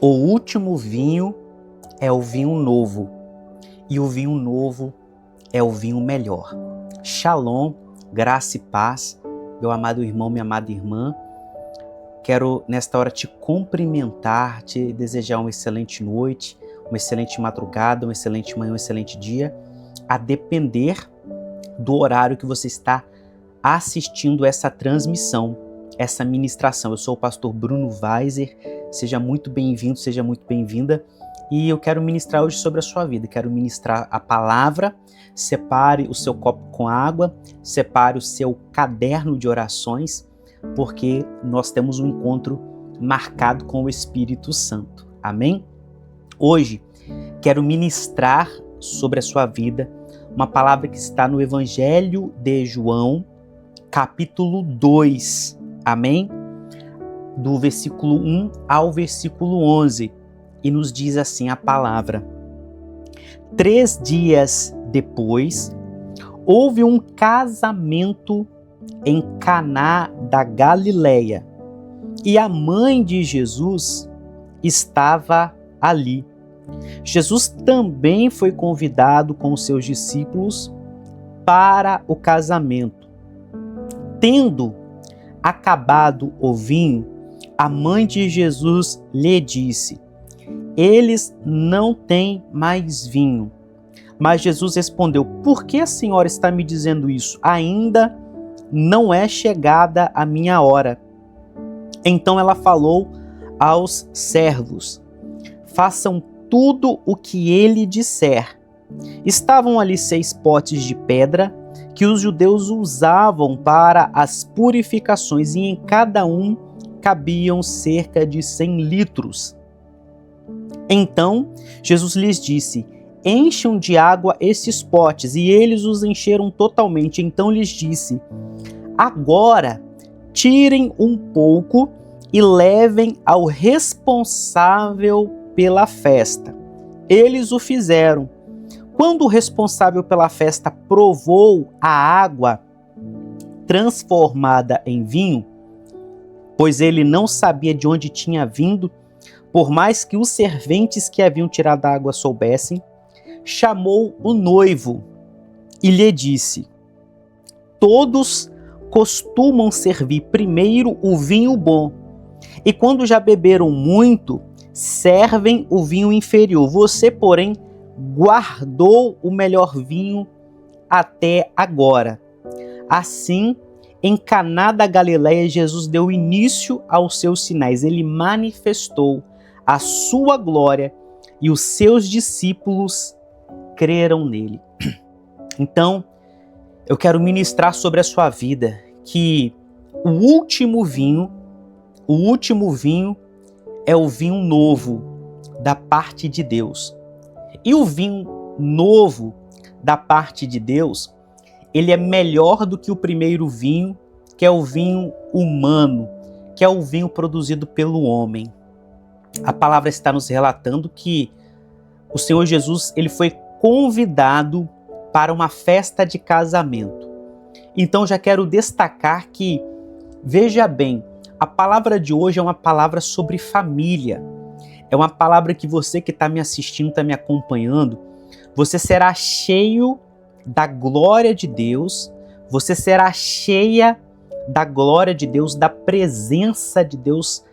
O último vinho é o vinho novo, e o vinho novo é o vinho melhor. Shalom, graça e paz, meu amado irmão, minha amada irmã. Quero nesta hora te cumprimentar, te desejar uma excelente noite, uma excelente madrugada, uma excelente manhã, um excelente dia, a depender do horário que você está assistindo essa transmissão, essa ministração. Eu sou o pastor Bruno Weiser, seja muito bem-vindo, seja muito bem-vinda, e eu quero ministrar hoje sobre a sua vida, quero ministrar a palavra. Separe o seu copo com água, separe o seu caderno de orações, porque nós temos um encontro marcado com o Espírito Santo, amém? Hoje quero ministrar sobre a sua vida uma palavra que está no Evangelho de João, capítulo 2, amém? Do versículo 1 ao versículo 11, e nos diz assim a palavra: 3 dias depois, houve um casamento em Caná da Galileia, e a mãe de Jesus estava ali. Jesus também foi convidado com os seus discípulos para o casamento. Tendo acabado o vinho, a mãe de Jesus lhe disse: eles não têm mais vinho. Mas Jesus respondeu: por que a senhora está me dizendo isso? Ainda não é chegada a minha hora. Então ela falou aos servos: façam tudo o que ele disser. Estavam ali 6 potes de pedra que os judeus usavam para as purificações, e em cada um cabiam cerca de 100 litros. Então Jesus lhes disse: encham de água esses potes, e eles os encheram totalmente. Então lhes disse: agora tirem um pouco e levem ao responsável pela festa. Eles o fizeram. Quando o responsável pela festa provou a água transformada em vinho, pois ele não sabia de onde tinha vindo, por mais que os serventes que haviam tirado a água soubessem, chamou o noivo e lhe disse: todos costumam servir primeiro o vinho bom, e quando já beberam muito, servem o vinho inferior. Você, porém, guardou o melhor vinho até agora. Assim, em Caná da Galileia, Jesus deu início aos seus sinais. Ele manifestou a sua glória e os seus discípulos creram nele. Então, eu quero ministrar sobre a sua vida que o último vinho é o vinho novo da parte de Deus. E o vinho novo da parte de Deus, ele é melhor do que o primeiro vinho, que é o vinho humano, que é o vinho produzido pelo homem. A palavra está nos relatando que o Senhor Jesus, ele foi convidado para uma festa de casamento. Então já quero destacar que, veja bem, a palavra de hoje é uma palavra sobre família. É uma palavra que você que está me assistindo, está me acompanhando, você será cheio da glória de Deus, você será cheia da glória de Deus, da presença de Deus,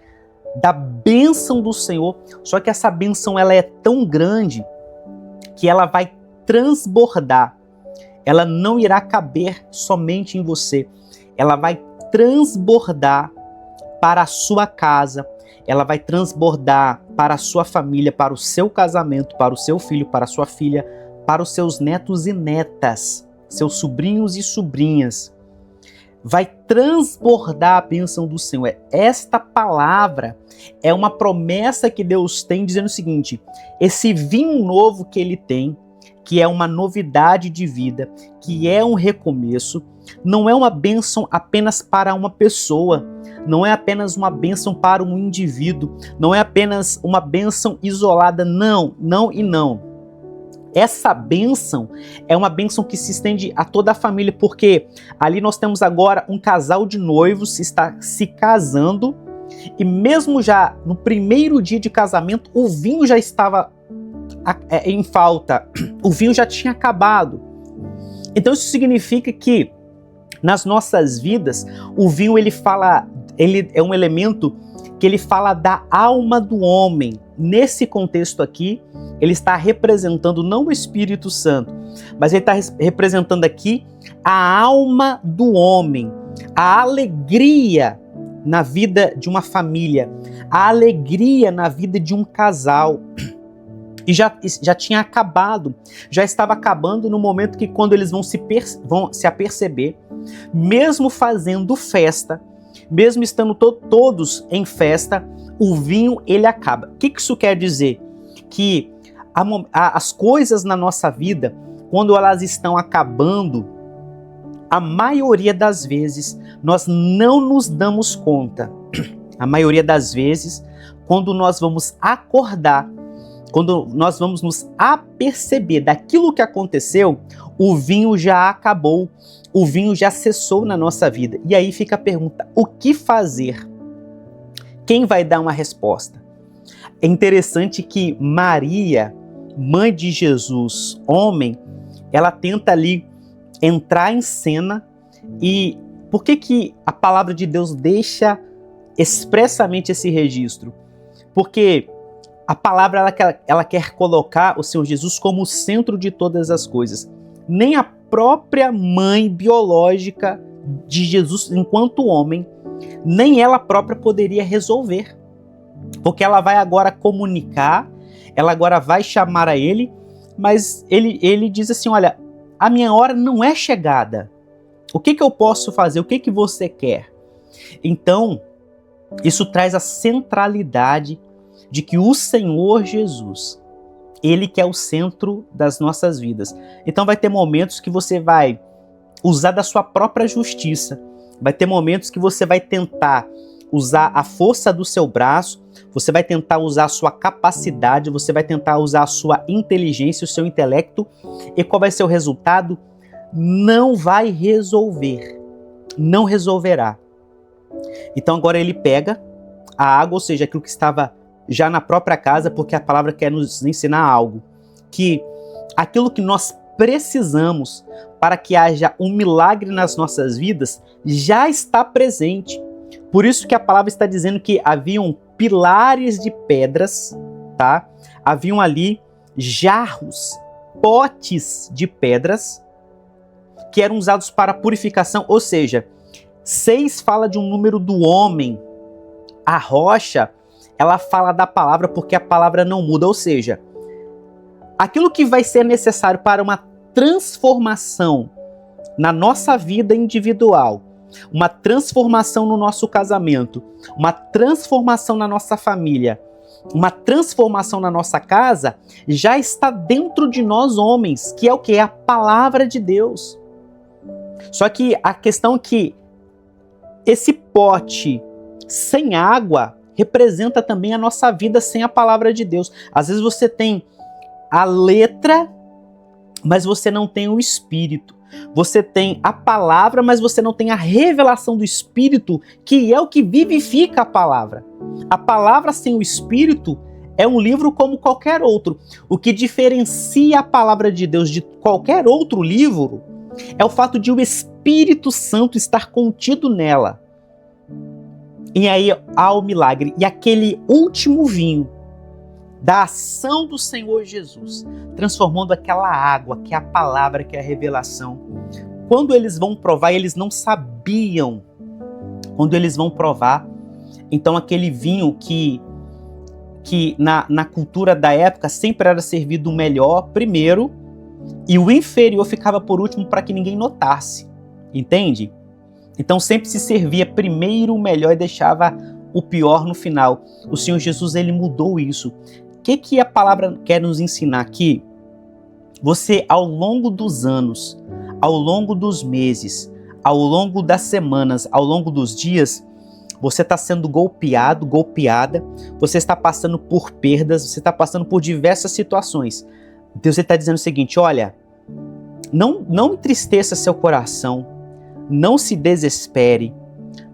da bênção do Senhor. Só que essa bênção, ela é tão grande que ela vai transbordar. Ela não irá caber somente em você. Ela vai transbordar para a sua casa. Ela vai transbordar para a sua família, para o seu casamento, para o seu filho, para a sua filha, para os seus netos e netas, seus sobrinhos e sobrinhas. Vai transbordar a bênção do Senhor. Esta palavra é uma promessa que Deus tem, dizendo o seguinte: esse vinho novo que Ele tem, que é uma novidade de vida, que é um recomeço, não é uma bênção apenas para uma pessoa, não é apenas uma bênção para um indivíduo, não é apenas uma bênção isolada, não. Essa bênção é uma bênção que se estende a toda a família, porque ali nós temos agora um casal de noivos que está se casando, E mesmo já no primeiro dia de casamento, o vinho já estava em falta, o vinho já tinha acabado. Então isso significa que nas nossas vidas, o vinho ele é um elemento que ele fala da alma do homem. Nesse contexto aqui, ele está representando não o Espírito Santo, mas ele está representando aqui a alma do homem, a alegria na vida de uma família, a alegria na vida de um casal. E já tinha acabado, já estava acabando no momento que quando eles vão se aperceber, mesmo fazendo festa, mesmo estando todos em festa, o vinho ele acaba. O que isso quer dizer? Que as coisas na nossa vida, quando elas estão acabando, a maioria das vezes nós não nos damos conta. A maioria das vezes, quando nós vamos acordar, quando nós vamos nos aperceber daquilo que aconteceu, o vinho já acabou, o vinho já cessou na nossa vida. E aí fica a pergunta, o que fazer? Quem vai dar uma resposta? É interessante que Maria, mãe de Jesus, homem, ela tenta ali entrar em cena. E por que a palavra de Deus deixa expressamente esse registro? Porque a palavra ela quer colocar o Senhor Jesus como o centro de todas as coisas. Nem a própria mãe biológica de Jesus, enquanto homem, nem ela própria poderia resolver. Porque ela vai agora comunicar, ela agora vai chamar a ele, mas ele diz assim, olha, a minha hora não é chegada. O que eu posso fazer? O que você quer? Então, isso traz a centralidade de que o Senhor Jesus, Ele que é o centro das nossas vidas. Então vai ter momentos que você vai usar da sua própria justiça, vai ter momentos que você vai tentar usar a força do seu braço, você vai tentar usar a sua capacidade, você vai tentar usar a sua inteligência, o seu intelecto, e qual vai ser o resultado? Não vai resolver, não resolverá. Então agora ele pega a água, ou seja, aquilo que estava já na própria casa, porque a palavra quer nos ensinar algo, que aquilo que nós precisamos para que haja um milagre nas nossas vidas já está presente. Por isso que a palavra está dizendo que haviam pilares de pedras, tá? Haviam ali jarros, potes de pedras que eram usados para purificação, ou seja, 6 fala de um número do homem, a rocha ela fala da palavra porque a palavra não muda, ou seja, aquilo que vai ser necessário para uma transformação na nossa vida individual, uma transformação no nosso casamento, uma transformação na nossa família, uma transformação na nossa casa, já está dentro de nós homens, que é o que? É a palavra de Deus. Só que a questão é que esse pote sem água representa também a nossa vida sem a palavra de Deus. Às vezes você tem a letra, mas você não tem o Espírito. Você tem a palavra, mas você não tem a revelação do Espírito, que é o que vivifica a palavra. A palavra sem o Espírito é um livro como qualquer outro. O que diferencia a palavra de Deus de qualquer outro livro é o fato de o Espírito Santo estar contido nela. E aí há o milagre. E aquele último vinho da ação do Senhor Jesus, transformando aquela água, que é a palavra, que é a revelação. Quando eles vão provar, eles não sabiam. Quando eles vão provar, então aquele vinho que na cultura da época sempre era servido o melhor primeiro, e o inferior ficava por último para que ninguém notasse. Entende? Então sempre se servia primeiro o melhor e deixava o pior no final. O Senhor Jesus, ele mudou isso. O que a palavra quer nos ensinar aqui? Você, ao longo dos anos, ao longo dos meses, ao longo das semanas, ao longo dos dias, você está sendo golpeado, golpeada, você está passando por perdas, você está passando por diversas situações. Deus está dizendo o seguinte, olha, não entristeça seu coração, não se desespere,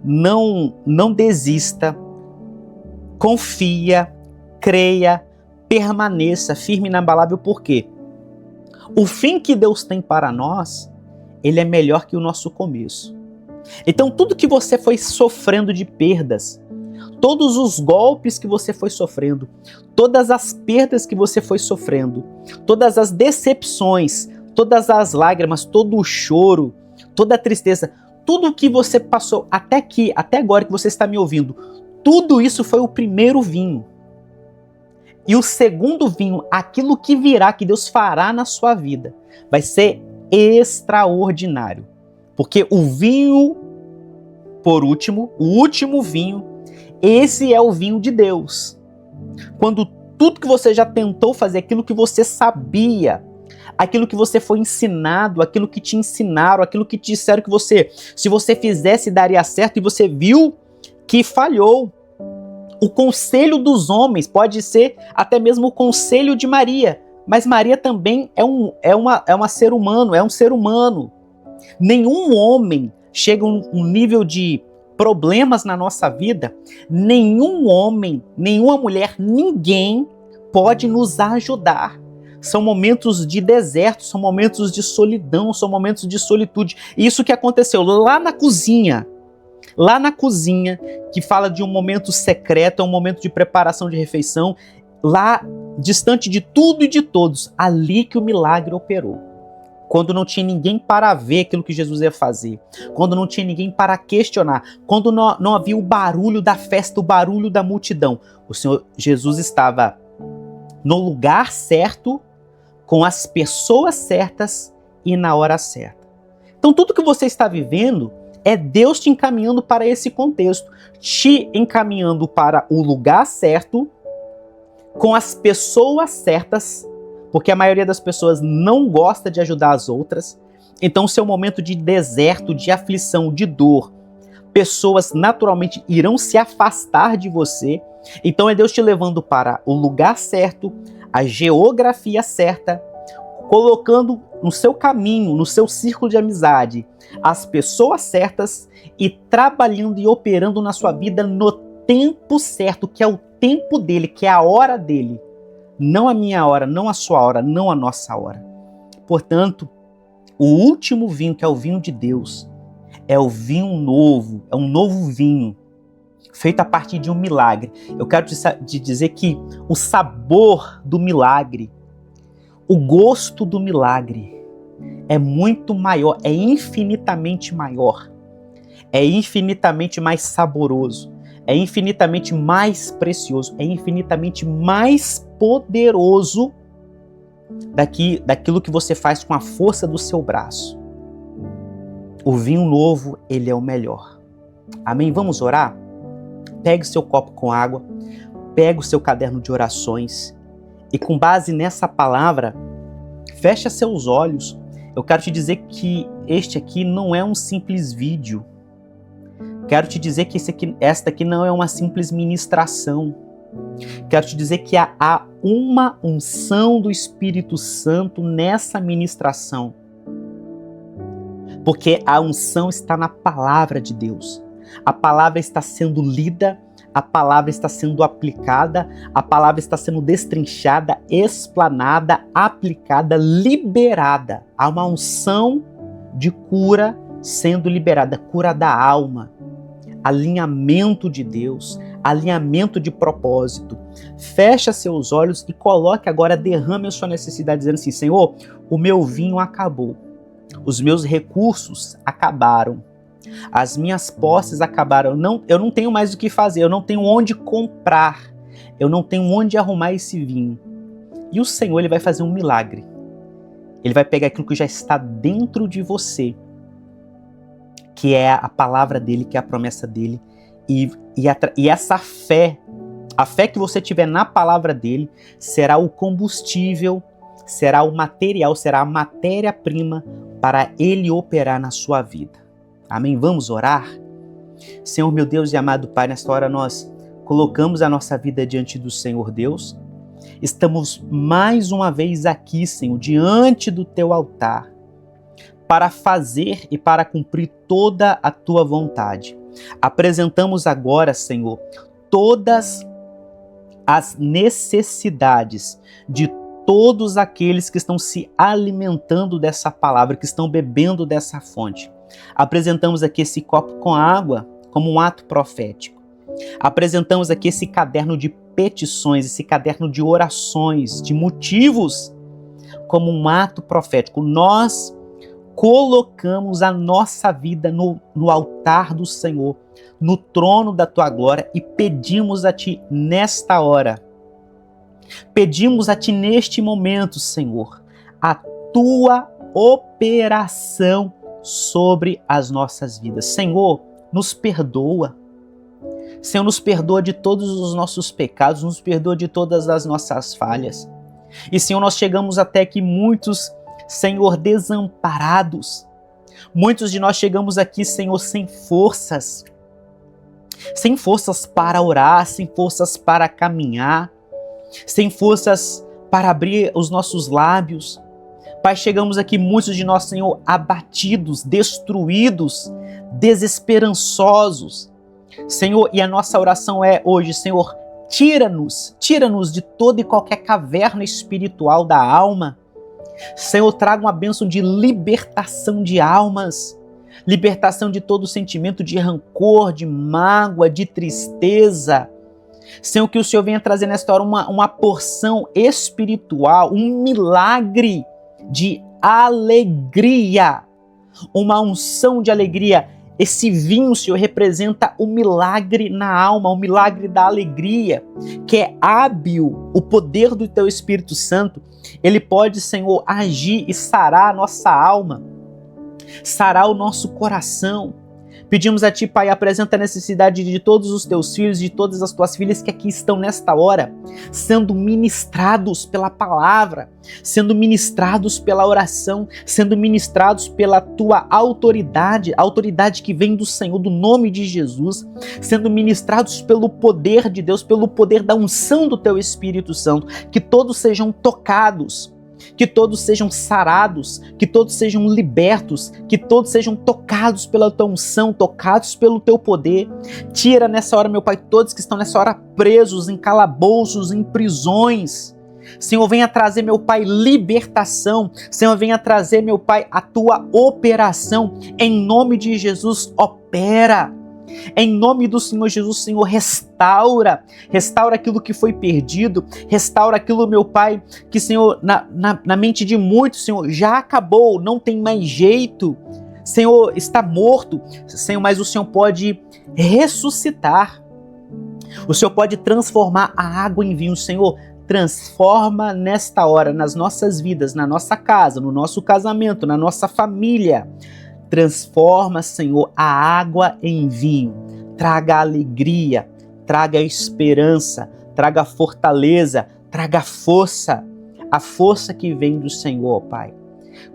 não desista, confia, creia, permaneça firme e inabalável. Por quê? O fim que Deus tem para nós, ele é melhor que o nosso começo. Então tudo que você foi sofrendo de perdas, todos os golpes que você foi sofrendo, todas as perdas que você foi sofrendo, todas as decepções, todas as lágrimas, todo o choro, toda a tristeza, tudo que você passou até aqui, até agora que você está me ouvindo, tudo isso foi o primeiro vinho. E o segundo vinho, aquilo que virá, que Deus fará na sua vida, vai ser extraordinário. Porque o vinho, por último, o último vinho, esse é o vinho de Deus. Quando tudo que você já tentou fazer, aquilo que você sabia, aquilo que você foi ensinado, aquilo que te ensinaram, aquilo que te disseram que você, se você fizesse, daria certo, e você viu que falhou. O conselho dos homens pode ser até mesmo o conselho de Maria, mas Maria também é um ser humano. Nenhum homem chega a um nível de problemas na nossa vida, nenhum homem, nenhuma mulher, ninguém pode nos ajudar. São momentos de deserto, são momentos de solidão, são momentos de solitude. E isso que aconteceu lá na cozinha, que fala de um momento secreto, é um momento de preparação de refeição, lá distante de tudo e de todos, ali que o milagre operou. Quando não tinha ninguém para ver aquilo que Jesus ia fazer, quando não tinha ninguém para questionar, quando não havia o barulho da festa, o barulho da multidão, o Senhor Jesus estava no lugar certo, com as pessoas certas e na hora certa. Então tudo que você está vivendo é Deus te encaminhando para esse contexto, te encaminhando para o lugar certo, com as pessoas certas, porque a maioria das pessoas não gosta de ajudar as outras. Então, seu momento de deserto, de aflição, de dor, pessoas naturalmente irão se afastar de você. Então, é Deus te levando para o lugar certo, a geografia certa, colocando no seu caminho, no seu círculo de amizade, as pessoas certas e trabalhando e operando na sua vida no tempo certo, que é o tempo dele, que é a hora dele. Não a minha hora, não a sua hora, não a nossa hora. Portanto, o último vinho, que é o vinho de Deus, é o vinho novo, é um novo vinho, feito a partir de um milagre. Eu quero te dizer que o sabor do milagre, o gosto do milagre é muito maior, é infinitamente maior, é infinitamente mais saboroso, é infinitamente mais precioso, é infinitamente mais poderoso daquilo que você faz com a força do seu braço. O vinho novo, ele é o melhor. Amém? Vamos orar? Pegue o seu copo com água, pegue o seu caderno de orações e, com base nessa palavra, feche seus olhos. Eu quero te dizer que este aqui não é um simples vídeo. Quero te dizer que esta aqui não é uma simples ministração. Quero te dizer que há uma unção do Espírito Santo nessa ministração. Porque a unção está na palavra de Deus. A palavra está sendo lida, a palavra está sendo aplicada, a palavra está sendo destrinchada, explanada, aplicada, liberada. Há uma unção de cura sendo liberada, cura da alma, alinhamento de Deus, alinhamento de propósito. Fecha seus olhos e coloque agora, derrame a sua necessidade, dizendo assim: Senhor, o meu vinho acabou, os meus recursos acabaram, as minhas posses acabaram, eu não tenho mais o que fazer, eu não tenho onde comprar, eu não tenho onde arrumar esse vinho. E o Senhor, Ele vai fazer um milagre. Ele vai pegar aquilo que já está dentro de você, que é a palavra dele, que é a promessa dele, e essa fé, a fé que você tiver na palavra dele, será o combustível, será o material, será a matéria-prima para ele operar na sua vida. Amém? Vamos orar? Senhor, meu Deus e amado Pai, nesta hora nós colocamos a nossa vida diante do Senhor Deus. Estamos mais uma vez aqui, Senhor, diante do teu altar, para fazer e para cumprir toda a tua vontade. Apresentamos agora, Senhor, todas as necessidades de todos aqueles que estão se alimentando dessa palavra, que estão bebendo dessa fonte. Apresentamos aqui esse copo com água como um ato profético. Apresentamos aqui esse caderno de petições, esse caderno de orações, de motivos, como um ato profético. Nós colocamos a nossa vida no altar do Senhor, no trono da tua glória, e pedimos a ti nesta hora, pedimos a ti neste momento, Senhor, a tua operação sobre as nossas vidas. Senhor, nos perdoa. Senhor, nos perdoa de todos os nossos pecados, nos perdoa de todas as nossas falhas. E, Senhor, nós chegamos até que muitos, Senhor, desamparados. Muitos de nós chegamos aqui, Senhor, sem forças para orar, sem forças para caminhar, sem forças para abrir os nossos lábios. Pai, chegamos aqui, muitos de nós, Senhor, abatidos, destruídos, desesperançosos. Senhor, e a nossa oração é hoje, Senhor, tira-nos de toda e qualquer caverna espiritual da alma. Senhor, traga uma bênção de libertação de almas, libertação de todo sentimento de rancor, de mágoa, de tristeza. Senhor, que o Senhor venha trazer nesta hora uma porção espiritual, um milagre de alegria, uma unção de alegria. Esse vinho, Senhor, representa o milagre na alma, o milagre da alegria, que é hábil, o poder do Teu Espírito Santo. Ele pode, Senhor, agir e sarar a nossa alma, sarar o nosso coração. Pedimos a Ti, Pai, apresenta a necessidade de todos os Teus filhos, de todas as Tuas filhas que aqui estão nesta hora, sendo ministrados pela palavra, sendo ministrados pela oração, sendo ministrados pela Tua autoridade, a autoridade que vem do Senhor, do nome de Jesus, sendo ministrados pelo poder de Deus, pelo poder da unção do Teu Espírito Santo, que todos sejam tocados, que todos sejam sarados, que todos sejam libertos, que todos sejam tocados pela Tua unção, tocados pelo Teu poder. Tira nessa hora, meu Pai, todos que estão nessa hora presos em calabouços, em prisões. Senhor, venha trazer, meu Pai, libertação. Senhor, venha trazer, meu Pai, a Tua operação. Em nome de Jesus, opera. Em nome do Senhor Jesus, Senhor, restaura aquilo que foi perdido, restaura aquilo, meu Pai, que, Senhor, na mente de muitos, Senhor, já acabou, não tem mais jeito, Senhor, está morto, Senhor, mas o Senhor pode ressuscitar, o Senhor pode transformar a água em vinho. Senhor, transforma nesta hora, nas nossas vidas, na nossa casa, no nosso casamento, na nossa família. Transforma, Senhor, a água em vinho. Traga alegria, traga esperança, traga fortaleza, traga força. A força que vem do Senhor, Pai.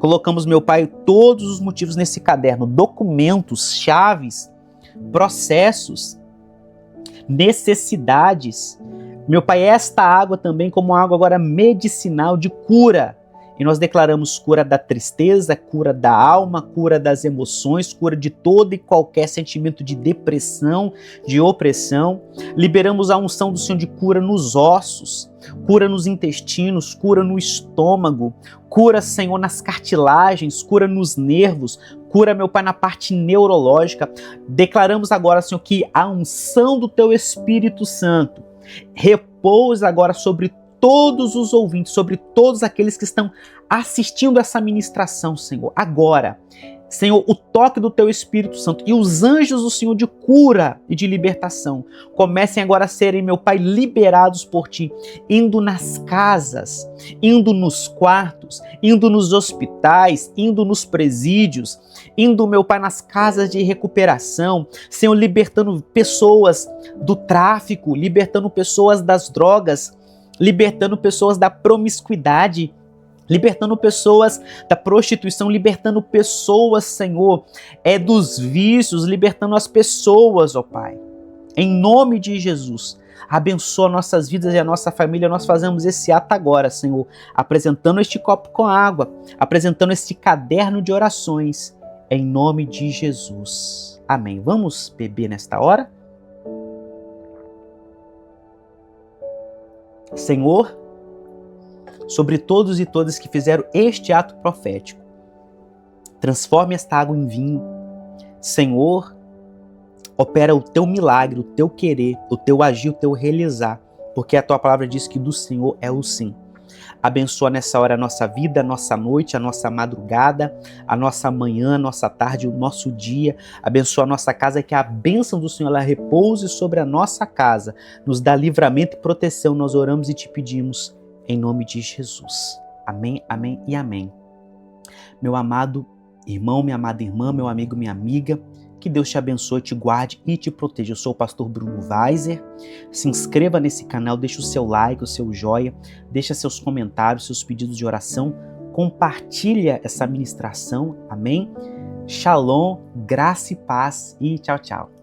Colocamos, meu Pai, todos os motivos nesse caderno. Documentos, chaves, processos, necessidades. Meu Pai, esta água também como água agora medicinal de cura. E nós declaramos cura da tristeza, cura da alma, cura das emoções, cura de todo e qualquer sentimento de depressão, de opressão. Liberamos a unção do Senhor de cura nos ossos, cura nos intestinos, cura no estômago, cura, Senhor, nas cartilagens, cura nos nervos, cura, meu Pai, na parte neurológica. Declaramos agora, Senhor, que a unção do Teu Espírito Santo repousa agora sobre todos os ouvintes, sobre todos aqueles que estão assistindo essa ministração, Senhor. Agora, Senhor, o toque do Teu Espírito Santo e os anjos do Senhor de cura e de libertação comecem agora a serem, meu Pai, liberados por Ti, indo nas casas, indo nos quartos, indo nos hospitais, indo nos presídios, indo, meu Pai, nas casas de recuperação, Senhor, libertando pessoas do tráfico, libertando pessoas das drogas, libertando pessoas da promiscuidade, libertando pessoas da prostituição, libertando pessoas, Senhor, dos vícios, libertando as pessoas, ó Pai. Em nome de Jesus, abençoa nossas vidas e a nossa família. Nós fazemos esse ato agora, Senhor, apresentando este copo com água, apresentando este caderno de orações, em nome de Jesus. Amém. Vamos beber nesta hora? Senhor, sobre todos e todas que fizeram este ato profético, transforme esta água em vinho. Senhor, opera o teu milagre, o teu querer, o teu agir, o teu realizar, porque a tua palavra diz que do Senhor é o sim. Abençoa nessa hora a nossa vida, a nossa noite, a nossa madrugada, a nossa manhã, a nossa tarde, o nosso dia. Abençoa a nossa casa, que a bênção do Senhor ela repouse sobre a nossa casa. Nos dá livramento e proteção. Nós oramos e te pedimos em nome de Jesus. Amém, amém e amém. Meu amado irmão, minha amada irmã, meu amigo, minha amiga, que Deus te abençoe, te guarde e te proteja. Eu sou o pastor Bruno Weiser. Se inscreva nesse canal, deixa o seu like, o seu joia, deixa seus comentários, seus pedidos de oração, compartilha essa ministração, amém? Shalom, graça e paz e tchau, tchau.